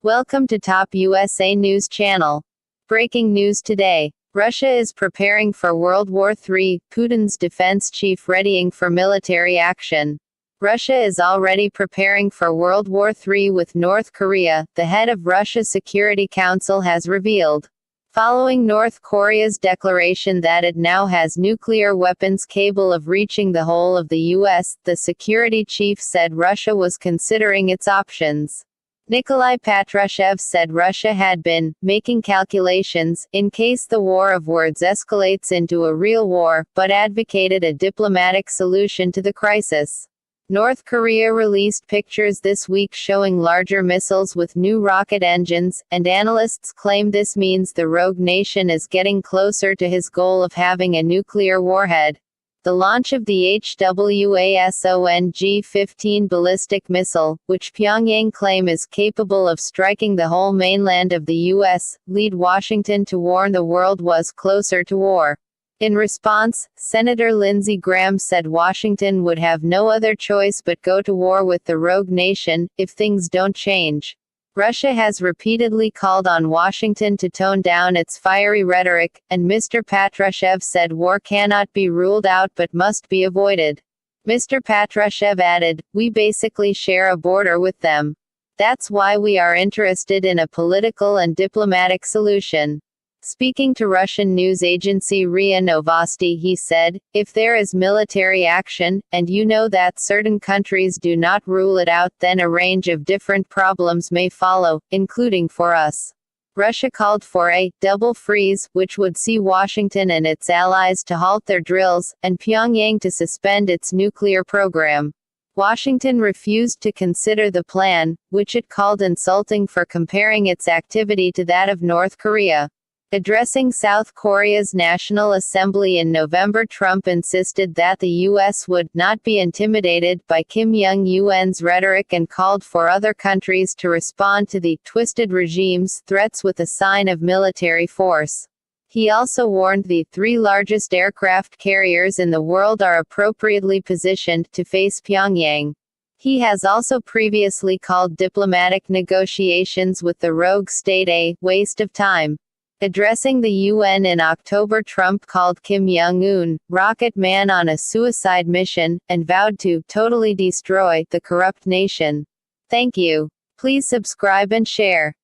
Welcome to Top USA News Channel. Breaking news today. Russia is preparing for World War III, Putin's defense chief readying for military action. Russia is already preparing for World War III with North Korea, the head of Russia's Security Council has revealed. Following North Korea's declaration that it now has nuclear weapons capable of reaching the whole of the U.S., the security chief said Russia was considering its options. Nikolai Patrushev said Russia had been making calculations in case the war of words escalates into a real war, but advocated a diplomatic solution to the crisis. North Korea released pictures this week showing larger missiles with new rocket engines, and analysts claim this means the rogue nation is getting closer to his goal of having a nuclear warhead. The launch of the HWASONG-15 ballistic missile, which Pyongyang claim is capable of striking the whole mainland of the U.S., led Washington to warn the world was closer to war. In response, Senator Lindsey Graham said Washington would have no other choice but go to war with the rogue nation, if things don't change. Russia has repeatedly called on Washington to tone down its fiery rhetoric, and Mr. Patrushev said war cannot be ruled out but must be avoided. Mr. Patrushev added, "We basically share a border with them. That's why we are interested in a political and diplomatic solution." Speaking to Russian news agency RIA Novosti, he said, "If there is military action, and you know that certain countries do not rule it out, then a range of different problems may follow, including for us." Russia called for a double freeze, which would see Washington and its allies to halt their drills, and Pyongyang to suspend its nuclear program. Washington refused to consider the plan, which it called insulting for comparing its activity to that of North Korea. Addressing South Korea's National Assembly in November, Trump insisted that the U.S. would not be intimidated by Kim Jong-un's rhetoric and called for other countries to respond to the twisted regime's threats with a sign of military force. He also warned the three largest aircraft carriers in the world are appropriately positioned to face Pyongyang. He has also previously called diplomatic negotiations with the rogue state a waste of time. Addressing the UN in October, Trump called Kim Jong-un "Rocket Man" on a suicide mission, and vowed to totally destroy the corrupt nation. Thank you. Please subscribe and share.